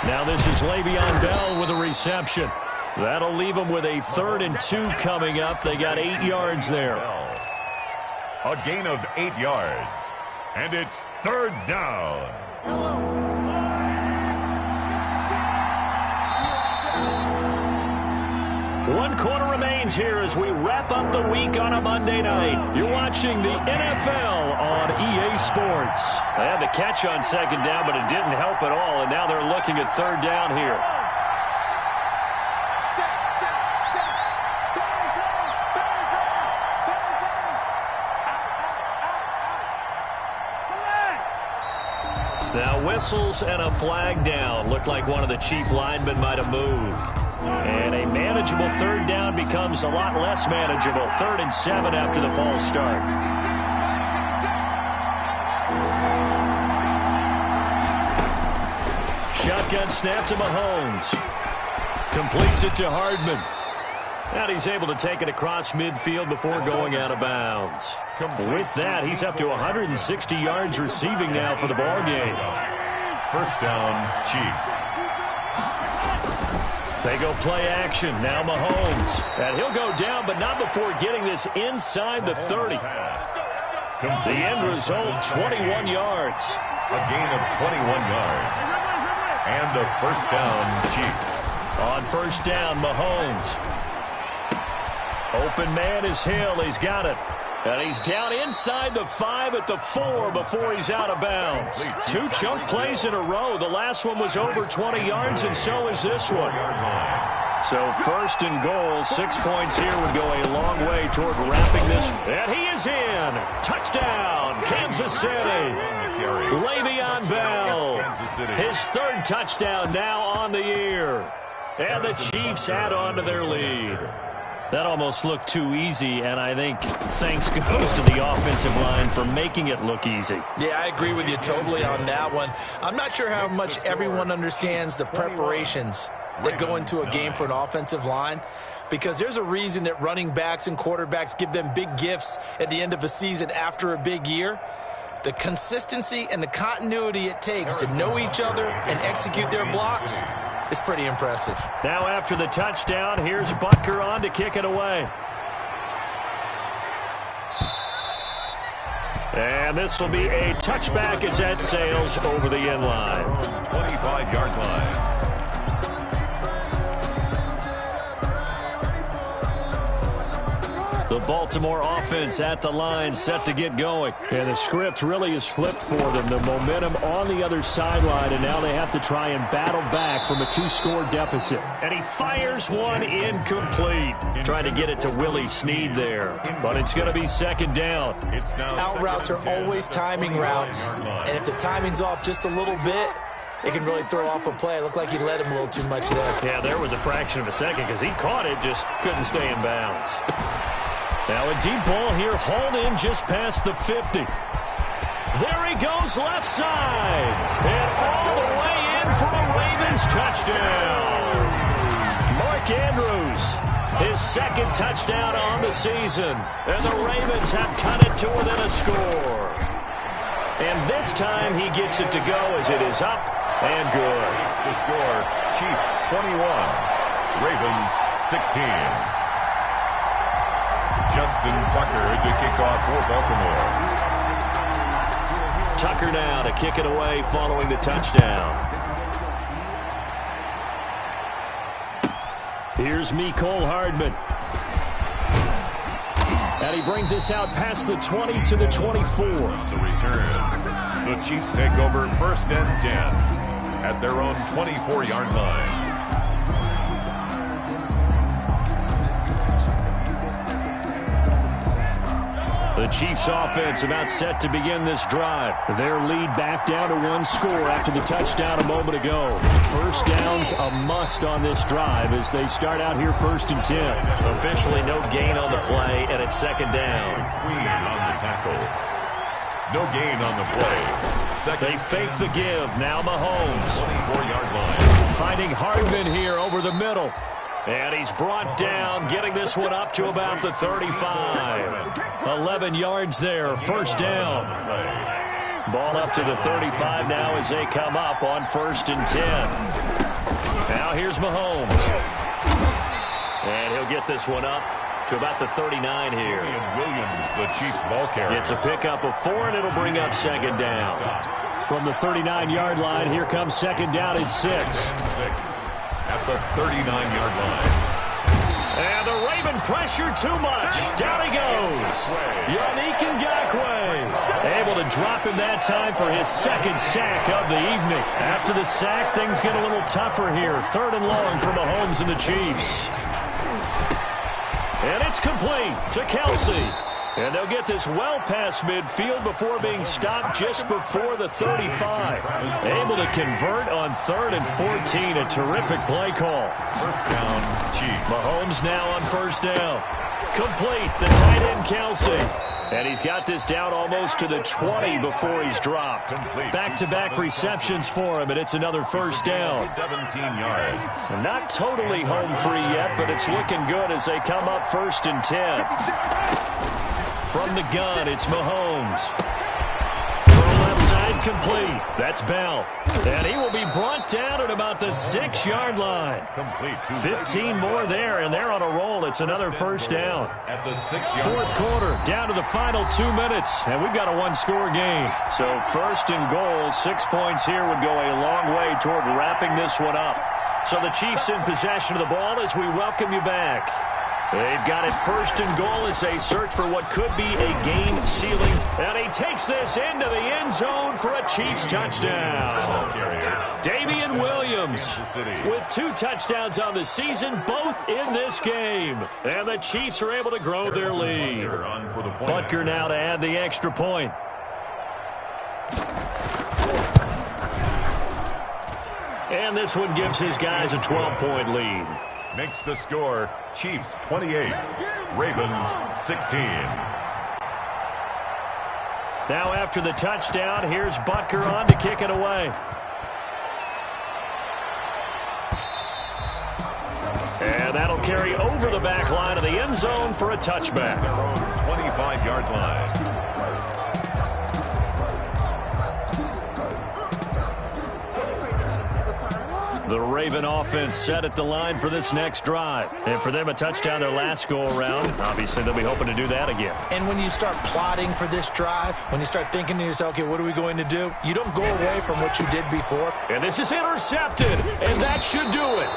Now this is Le'Veon Bell with a reception. That'll leave them with a 3rd and 2 coming up. They got 8 yards there. A gain of 8 yards. And it's 3rd down. 1 quarter remains here as we wrap up the week on a Monday night. You're watching the NFL on EA Sports. They had the catch on 2nd down, but it didn't help at all, and now they're looking at 3rd down here. Now whistles and a flag down. Looked like one of the Chief linemen might have moved. And a manageable 3rd down becomes a lot less manageable. 3rd and 7 after the false start. Shotgun snap to Mahomes. Completes it to Hardman. And he's able to take it across midfield before going out of bounds. With that, he's up to 160 yards receiving now for the ball game. First down, Chiefs. They go play action. Now Mahomes. And he'll go down, but not before getting this inside the 30. The end result, 21 yards. A gain of 21 yards. And a first down, Chiefs. On first down, Mahomes. Open man is Hill. He's got it. And he's down inside the 5 at the 4 before he's out of bounds. 2 chunk plays in a row. The last one was over 20 yards, and so is this one. So 1st and goal, 6 points here would go a long way toward wrapping this. And he is in. Touchdown, Kansas City. Le'Veon Bell. His 3rd touchdown now on the year. And the Chiefs add on to their lead. That almost looked too easy, and I think thanks goes to the offensive line for making it look easy. Yeah, I agree with you totally on that one. I'm not sure how much everyone understands the preparations that go into a game for an offensive line, because there's a reason that running backs and quarterbacks give them big gifts at the end of the season after a big year. The consistency and the continuity it takes to know each other and execute their blocks is pretty impressive. Now after the touchdown, here's Butker on to kick it away. And this will be a touchback as that sails over the end line. 25-yard line. The Baltimore offense at the line, set to get going. And the script really is flipped for them. The momentum on the other sideline, and now they have to try and battle back from a 2-score deficit. And he fires one incomplete. Trying to get it to Willie Snead there. But it's going to be second down. Out routes are always timing routes. And if the timing's off just a little bit, it can really throw off a play. It looked like he led him a little too much there. Yeah, there was a fraction of a second because he caught it, just couldn't stay in bounds. Now a deep ball here, hauled in just past the 50. There he goes, left side. And all the way in for a Ravens touchdown. Mark Andrews, his second touchdown on the season. And the Ravens have cut it to within a score. And this time he gets it to go as it is up and good. It's the score, Chiefs 21, Ravens 16. Justin Tucker to kick off for Baltimore. Tucker now to kick it away following the touchdown. Here's Mecole Hardman. And he brings us out past the 20 to the 24. The return. The Chiefs take over 1st and 10 at their own 24-yard line. The Chiefs offense about set to begin this drive. Their lead back down to 1 score after the touchdown a moment ago. First down's a must on this drive as they start out here 1st and 10. Officially no gain on the play, and it's second down. Queen on the tackle. No gain on the play. They fake the give. Now Mahomes. 24-yard line. Finding Hardman here over the middle. And he's brought down, getting this one up to about the 35. 11 yards there, first down. Ball up to the 35 now as they come up on 1st and 10. Now here's Mahomes. And he'll get this one up to about the 39 here. And Williams, the Chiefs ball carrier. It's a pickup of 4, and it'll bring up second down. From the 39-yard line, here comes second down at 6. At the 39-yard line. And the Raven pressure too much. Down he goes. Yannick Ngakoue able to drop him that time for his second sack of the evening. After the sack, things get a little tougher here. 3rd and long for Mahomes and the Chiefs. And it's complete to Kelsey. And they'll get this well past midfield before being stopped just before the 35. Able to convert on 3rd and 14. A terrific play call. First down, Chiefs. Mahomes now on first down. Complete, the tight end Kelsey. And he's got this down almost to the 20 before he's dropped. Back-to-back receptions for him, and it's another first down. 17 yards. Not totally home free yet, but it's looking good as they come up 1st and 10. From the gun, it's Mahomes. Throw left side complete. That's Bell. And he will be brought down at about the 6-yard line. Complete. 15 more there, and they're on a roll. It's another first down. At the 6-yard 4th quarter, down to the final 2 minutes, and we've got a 1-score game. So 1st and goal, 6 points here would go a long way toward wrapping this one up. So the Chiefs in possession of the ball as we welcome you back. They've got it 1st and goal as they search for what could be a game-sealing. And he takes this into the end zone for a Chiefs touchdown. Damian Williams with 2 touchdowns on the season, both in this game. And the Chiefs are able to grow their lead. Butker now to add the extra point. And this one gives his guys a 12-point lead. Makes the score Chiefs 28, Ravens 16. Now after the touchdown, here's Butker on to kick it away. And that'll carry over the back line of the end zone for a touchback. Their own 25-yard line. The Raven offense set at the line for this next drive. And for them, a touchdown their last go-around. Obviously, they'll be hoping to do that again. And when you start plotting for this drive, when you start thinking to yourself, okay, what are we going to do? You don't go away from what you did before. And this is intercepted, and that should do it.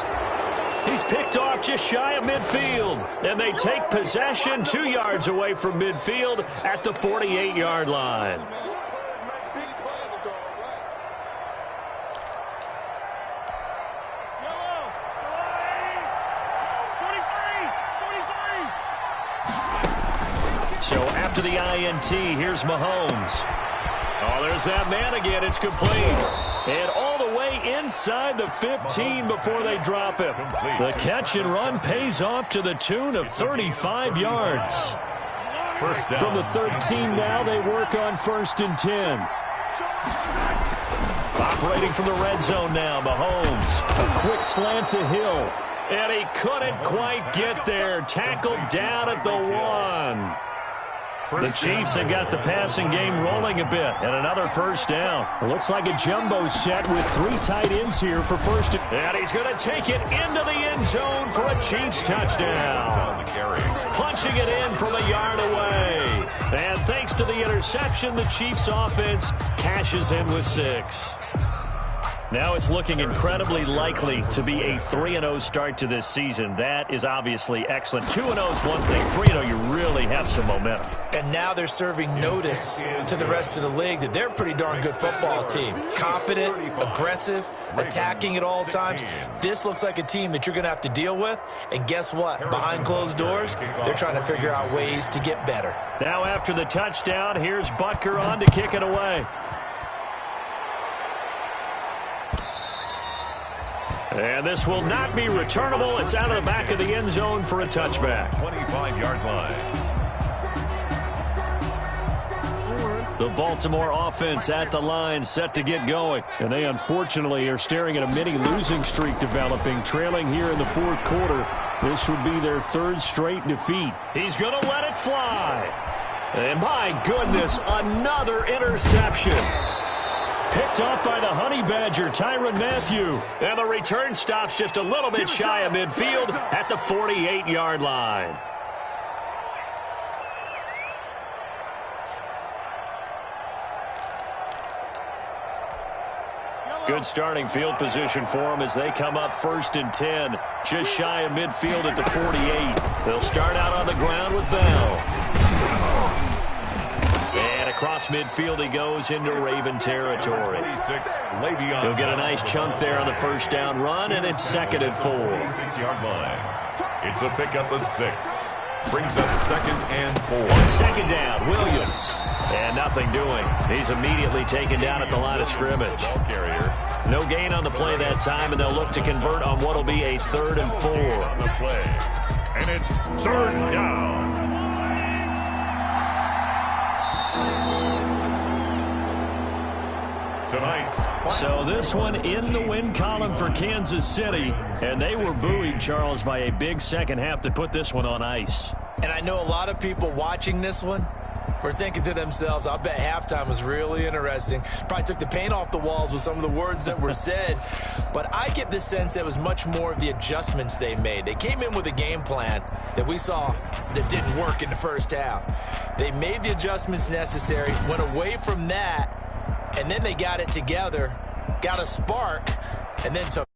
He's picked off just shy of midfield. And they take possession 2 yards away from midfield at the 48-yard line. So after the INT, here's Mahomes. Oh, there's that man again. It's complete. And all the way inside the 15 before they drop him. The catch and run pays off to the tune of 35 yards. First down. From the 13 now, they work on 1st and 10. Operating from the red zone now, Mahomes. A quick slant to Hill. And he couldn't quite get there. Tackled down at the 1. The Chiefs have got the passing game rolling a bit, and another first down. It looks like a jumbo set with 3 tight ends here for first. And he's going to take it into the end zone for a Chiefs touchdown. Punching it in from a yard away. And thanks to the interception, the Chiefs offense cashes in with 6. Now it's looking incredibly likely to be a 3-0 start to this season. That is obviously excellent. 2-0 is one thing. 3-0, you really have some momentum. And now they're serving notice to the rest of the league that they're a pretty darn good football team. Confident, aggressive, attacking at all times. This looks like a team that you're going to have to deal with. And guess what? Behind closed doors, they're trying to figure out ways to get better. Now after the touchdown, here's Butker on to kick it away. And this will not be returnable. It's out of the back of the end zone for a touchback. 25-yard line. The Baltimore offense at the line, set to get going. And they unfortunately are staring at a mini losing streak developing, trailing here in the 4th quarter. This would be their 3rd straight defeat. He's going to let it fly. And my goodness, another interception. Picked off by the Honey Badger, Tyrann Mathieu. And the return stops just a little bit shy of midfield at the 48-yard line. Good starting field position for them as they come up 1st and 10. Just shy of midfield at the 48. They'll start out on the ground with Bell. And across midfield he goes into Raven territory. He'll get a nice chunk there on the first down run, and it's 2nd and 4. 6-yard line. It's a pickup of 6. Brings up 2nd and 4. On 2nd down, Williams. And nothing doing. He's immediately taken down at the line of scrimmage. No gain on the play that time, and they'll look to convert on what will be a 3rd and 4. On the play. And it's 3rd down. So this one in the win column for Kansas City, and they were buoyed, Charles, by a big second half to put this one on ice. And I know a lot of people watching this one were thinking to themselves, I bet halftime was really interesting. Probably took the paint off the walls with some of the words that were said. But I get the sense that it was much more of the adjustments they made. They came in with a game plan that we saw that didn't work in the first half. They made the adjustments necessary, went away from that, and then they got it together, got a spark, and then took